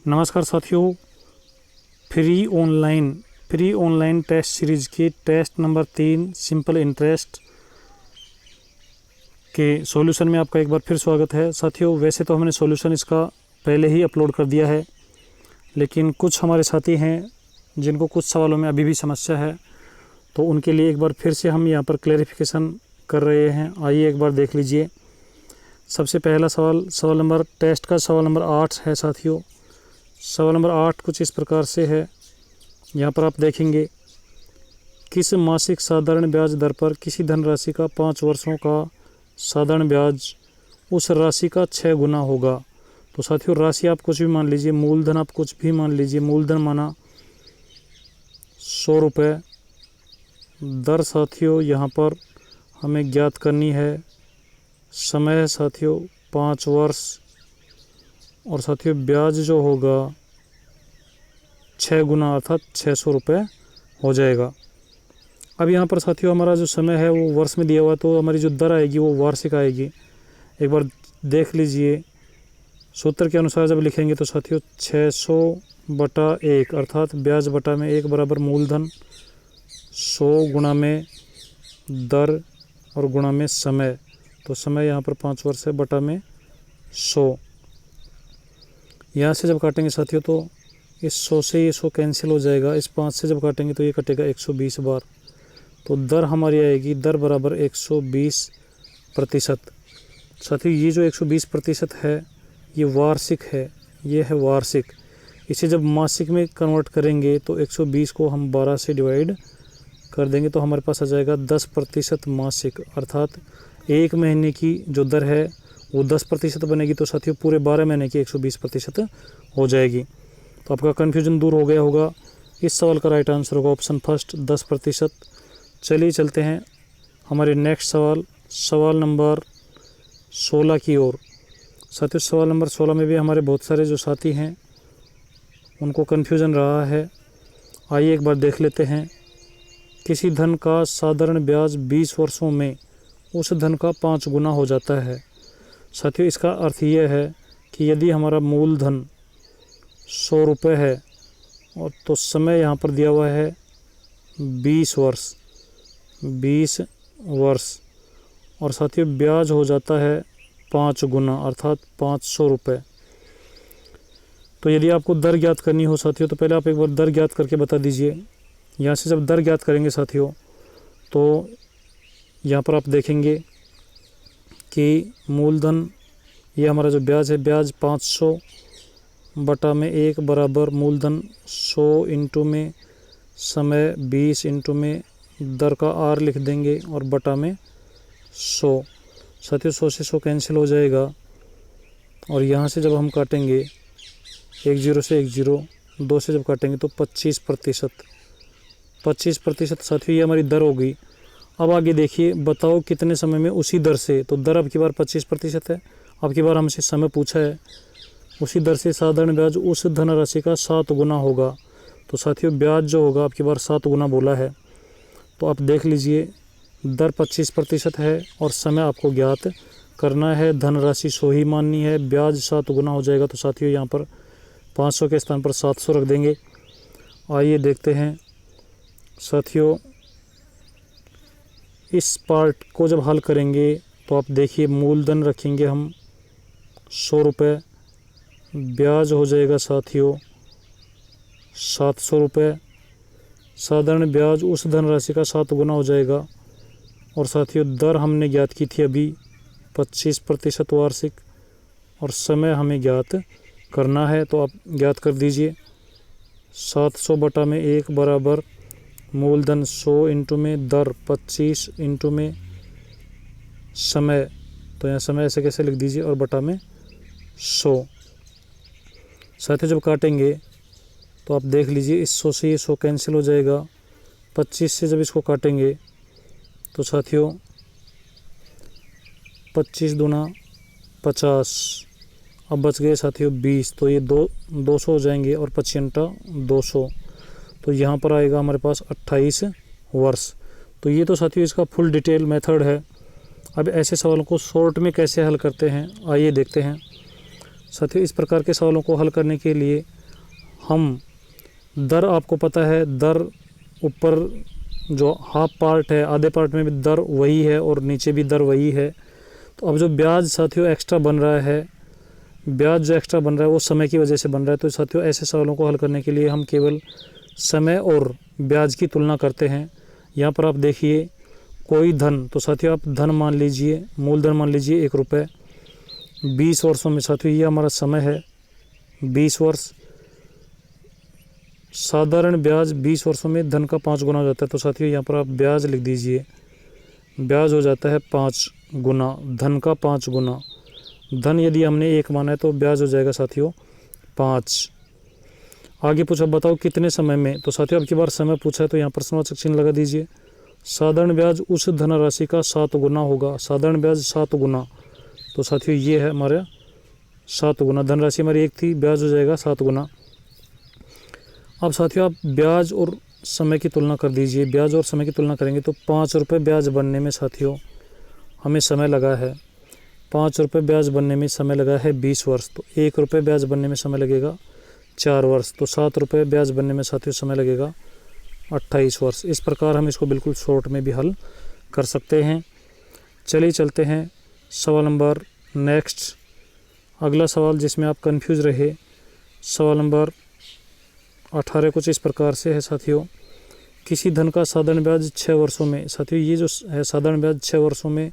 नमस्कार साथियों, free online test series के टेस्ट नंबर 3 सिंपल इंटरेस्ट के सॉल्यूशन में आपका एक बार फिर स्वागत है। साथियों, वैसे तो हमने सॉल्यूशन इसका पहले ही अपलोड कर दिया है, लेकिन कुछ हमारे साथी हैं जिनको कुछ सवालों में अभी भी समस्या है, तो उनके लिए एक बार फिर से हम यहाँ पर क्लैरिफिकेशन कर रहे हैं। आइए एक बार देख लीजिए। सबसे पहला सवाल नंबर टेस्ट का सवाल नंबर 8 है साथियों। सवाल नंबर 8 कुछ इस प्रकार से है। यहाँ पर आप देखेंगे, किस मासिक साधारण ब्याज दर पर किसी धनराशि का 5 वर्षों का साधारण ब्याज उस राशि का 6 गुना होगा। तो साथियों, राशि आप कुछ भी मान लीजिए, मूलधन आप कुछ भी मान लीजिए। मूलधन माना 100 रुपये। दर साथियों यहाँ पर हमें ज्ञात करनी है। समय है साथियों 5 वर्ष, और साथियों ब्याज जो होगा 6 गुना अर्थात 600 रुपये हो जाएगा। अब यहाँ पर साथियों हमारा जो समय है वो वर्ष में दिया हुआ, तो हमारी जो दर आएगी वो वार्षिक आएगी। एक बार देख लीजिए। सूत्र के अनुसार जब लिखेंगे तो साथियों 600/1 अर्थात ब्याज बटा में 1 बराबर मूलधन 100 गुणा में दर और गुणा में समय। तो समय यहाँ पर 5 वर्ष है, बटा में 100। यहाँ से जब काटेंगे साथियों तो इस 100 से ये 100 कैंसिल हो जाएगा। इस 5 से जब काटेंगे तो ये कटेगा 120 बार। तो दर हमारी आएगी, दर बराबर 120%। साथियों ये जो 120% है ये वार्षिक है, ये है वार्षिक। इसे जब मासिक में कन्वर्ट करेंगे तो 120 को हम 12 से डिवाइड कर देंगे तो हमारे पास आ जाएगा 10% मासिक, अर्थात एक महीने की जो दर है वो 10% बनेगी। तो साथियों पूरे 12 महीने की 120% हो जाएगी। तो आपका कन्फ्यूजन दूर हो गया होगा। इस सवाल का राइट आंसर होगा ऑप्शन फर्स्ट, 10%। चलिए चलते हैं हमारे नेक्स्ट सवाल नंबर 16 की ओर। साथियों सवाल नंबर 16 में भी हमारे बहुत सारे जो साथी हैं उनको कन्फ्यूजन रहा है। आइए एक बार देख लेते हैं। किसी धन का साधारण ब्याज 20 वर्षों में उस धन का 5 गुना हो जाता है। साथियों इसका अर्थ ये है कि यदि हमारा मूलधन 100 रुपये है और तो समय यहाँ पर दिया हुआ है 20 वर्ष, और साथियों ब्याज हो जाता है 5 गुना अर्थात 500 रुपये। तो यदि आपको दर ज्ञात करनी हो साथियों तो पहले आप एक बार दर ज्ञात करके बता दीजिए। यहाँ से जब दर ज्ञात करेंगे साथियों तो यहाँ पर आप देखेंगे कि मूलधन ये हमारा जो ब्याज है, ब्याज 500 बटा में 1 बराबर मूलधन 100 इंटू में समय 20 इंटू में दर का आर लिख देंगे और बटा में 100। साथियों 100 से 100 कैंसिल हो जाएगा, और यहाँ से जब हम काटेंगे 1 0 से 1 0, 2 से जब काटेंगे तो 25%। साथियों ये हमारी दर होगी। अब आगे देखिए, बताओ कितने समय में उसी दर से। तो दर अब की बार 25% है, अब की बार हमसे समय पूछा है। उसी दर से साधारण ब्याज उस धनराशि का 7 गुना होगा। तो साथियों ब्याज जो होगा अब की बार 7 गुना बोला है। तो आप देख लीजिए, दर 25% है और समय आपको ज्ञात करना है। धनराशि 100 ही माननी है, ब्याज 7 गुना हो जाएगा। तो साथियों यहाँ पर 500 के स्थान पर 700 रख देंगे। आइए देखते हैं साथियों, इस पार्ट को जब हल करेंगे तो आप देखिए, मूलधन रखेंगे हम 100 रुपये, ब्याज हो जाएगा साथियों 700 रुपये। साधारण ब्याज उस धनराशि का 7 गुना हो जाएगा, और साथियों दर हमने ज्ञात की थी अभी 25% वार्षिक, और समय हमें ज्ञात करना है। तो आप ज्ञात कर दीजिए। 700 बटा में 1 बराबर मूलधन 100 इंटू में दर 25 इंटू में समय। तो यहाँ समय ऐसे कैसे लिख दीजिए और बटा में 100। साथियों जब काटेंगे तो आप देख लीजिए, इस 100 से ये 100 कैंसिल हो जाएगा। 25 से जब इसको काटेंगे तो साथियों 25 दूना 50, अब बच गए साथियों 20। तो ये 200 हो जाएंगे, और 25 200, तो यहाँ पर आएगा हमारे पास 28 वर्ष। तो ये तो साथियों इसका फुल डिटेल मेथड है। अब ऐसे सवालों को शॉर्ट में कैसे हल करते हैं आइए देखते हैं। साथियों इस प्रकार के सवालों को हल करने के लिए हम दर, आपको पता है दर ऊपर जो हाफ पार्ट है, आधे पार्ट में भी दर वही है और नीचे भी दर वही है। तो अब जो ब्याज साथियों एक्स्ट्रा बन रहा है, ब्याज जो एक्स्ट्रा बन रहा है वो समय की वजह से बन रहा है। तो साथियों ऐसे सवालों को हल करने के लिए हम केवल समय और ब्याज की तुलना करते हैं। यहाँ पर आप देखिए कोई धन, तो साथियों आप धन मान लीजिए, मूलधन मान लीजिए 1 रुपये, 20 वर्षों में साथियों ये हमारा समय है 20 वर्ष। साधारण ब्याज 20 वर्षों में धन का 5 गुना हो जाता है। तो साथियों यहाँ पर आप ब्याज लिख दीजिए, ब्याज हो जाता है 5 गुना, धन का 5 गुना। धन यदि हमने 1 माना है तो ब्याज हो जाएगा साथियों 5। आगे पूछा बताओ कितने समय में। तो साथियों अब की बार समय पूछा है तो यहाँ प्रश्नवाचक चिन्ह लगा दीजिए। साधारण ब्याज उस धनराशि का 7 गुना होगा। साधारण ब्याज 7 गुना, तो साथियों ये है हमारे 7 गुना। धनराशि हमारी 1 थी, ब्याज हो जाएगा 7 गुना। अब साथियों आप ब्याज और समय की तुलना कर दीजिए। ब्याज और समय की तुलना करेंगे तो 5 रुपये ब्याज बनने में साथियों हमें समय लगा है, 5 रुपये ब्याज बनने में समय लगा है 20 वर्ष। तो 1 रुपये ब्याज बनने में समय लगेगा 4 वर्ष। तो 7 रुपये ब्याज बनने में साथियों समय लगेगा 28 वर्ष। इस प्रकार हम इसको बिल्कुल शॉर्ट में भी हल कर सकते हैं। चलिए चलते हैं सवाल नंबर नेक्स्ट, अगला सवाल जिसमें आप कंफ्यूज रहे। सवाल नंबर 18 कुछ इस प्रकार से है साथियों। किसी धन का साधारण ब्याज 6 वर्षों में, साथियों ये जो है साधारण ब्याज 6 वर्षों में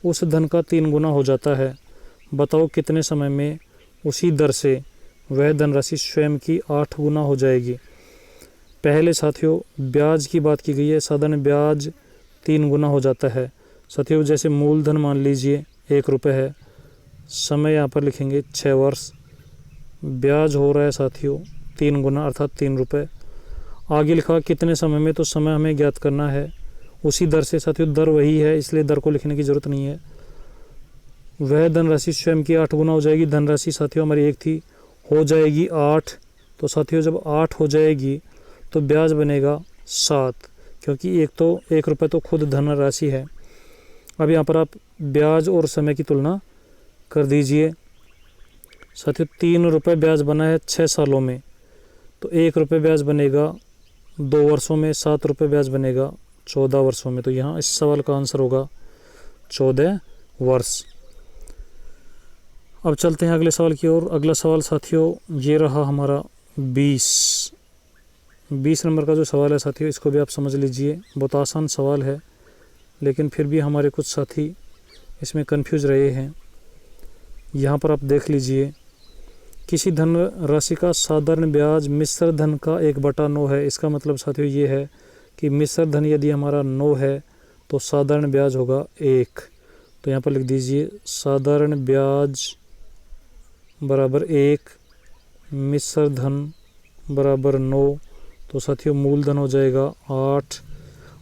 उस धन का 3 गुना हो जाता है। बताओ कितने समय में उसी दर से वह धनराशि स्वयं की 8 गुना हो जाएगी। पहले साथियों ब्याज की बात की गई है, साधारण ब्याज 3 गुना हो जाता है। साथियों जैसे मूलधन मान लीजिए 1 रुपये है, समय यहाँ पर लिखेंगे 6 वर्ष, ब्याज हो रहा है साथियों 3 गुना अर्थात 3 रुपये। आगे लिखा कितने समय में, तो समय हमें ज्ञात करना है उसी दर से। साथियों दर वही है इसलिए दर को लिखने की ज़रूरत नहीं है। वह धनराशि स्वयं की 8 गुना हो जाएगी। धनराशि साथियों हमारी 1 थी, हो जाएगी 8। तो साथियों जब 8 हो जाएगी तो ब्याज बनेगा 7, क्योंकि 1 रुपये तो खुद धनराशि है। अब यहाँ पर आप ब्याज और समय की तुलना कर दीजिए। साथियों 3 रुपये ब्याज बना है 6 सालों में, तो 1 रुपये ब्याज बनेगा 2 वर्षों में, 7 रुपये ब्याज बनेगा 14 वर्षों में। तो यहाँ इस सवाल का आंसर होगा 14 वर्ष। अब चलते हैं अगले सवाल की ओर। अगला सवाल साथियों ये रहा हमारा 20 नंबर का जो सवाल है साथियों, इसको भी आप समझ लीजिए। बहुत आसान सवाल है लेकिन फिर भी हमारे कुछ साथी इसमें कंफ्यूज रहे हैं। यहाँ पर आप देख लीजिए, किसी धन राशि का साधारण ब्याज मिश्र धन का 1/9 है। इसका मतलब साथियों ये है कि मिश्र धन यदि हमारा 9 है तो साधारण ब्याज होगा 1। तो यहाँ पर लिख दीजिए साधारण ब्याज बराबर 1, मिश्र धन बराबर 9। तो साथियों मूलधन हो जाएगा 8।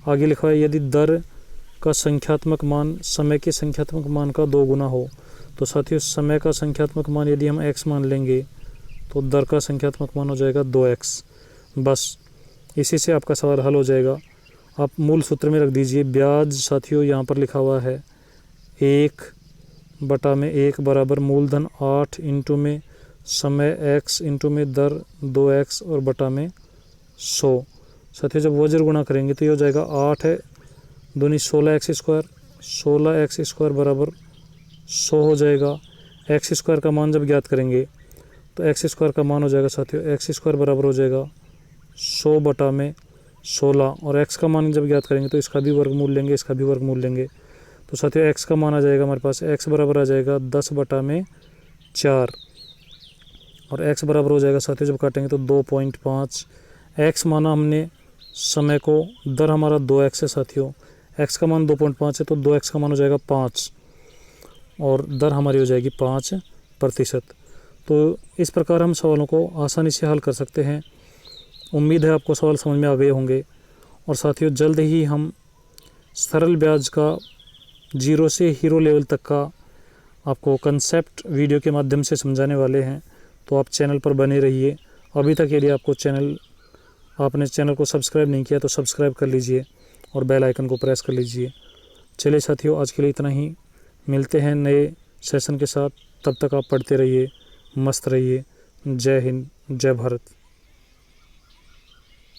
आगे लिखा है यदि दर का संख्यात्मक मान समय के संख्यात्मक मान का 2 गुना हो। तो साथियों समय का संख्यात्मक मान यदि हम x मान लेंगे तो दर का संख्यात्मक मान हो जाएगा 2x। बस इसी से आपका सवाल हल हो जाएगा। आप मूल सूत्र में रख दीजिए ब्याज साथियों यहाँ पर लिखा हुआ है 1/1 बराबर मूलधन 8 इंटू में समय x इंटू में दर 2x और बटा में 100। साथियों जब वज्र गुणा करेंगे तो ये हो जाएगा 8 है दूनी 16x², 16x² बराबर 100 हो जाएगा। x² का मान जब ज्ञात करेंगे तो x² का मान हो जाएगा साथियों x² बराबर हो जाएगा 100 बटा में 16। और x का मान जब ज्ञात करेंगे तो इसका भी वर्गमूल लेंगे, इसका भी वर्गमूल लेंगे। तो साथियों x का मान आ जाएगा हमारे पास, x बराबर आ जाएगा 10 बटा में 4 और x बराबर हो जाएगा साथियों जब काटेंगे तो 2.5। x माना हमने समय को, दर हमारा 2x है साथियों, x का मान 2.5 है तो 2x का मान हो जाएगा 5 और दर हमारी हो जाएगी 5%। तो इस प्रकार हम सवालों को आसानी से हल कर सकते हैं। उम्मीद है आपको सवाल समझ में आ गए होंगे। और साथियों जल्द ही हम सरल ब्याज का 0 से हीरो लेवल तक का आपको कंसेप्ट वीडियो के माध्यम से समझाने वाले हैं। तो आप चैनल पर बने रहिए। अभी तक यदि आपने चैनल को सब्सक्राइब नहीं किया तो सब्सक्राइब कर लीजिए और बेल आइकन को प्रेस कर लीजिए। चलिए साथियों आज के लिए इतना ही, मिलते हैं नए सेशन के साथ। तब तक आप पढ़ते रहिए, मस्त रहिए। जय हिंद, जय भारत।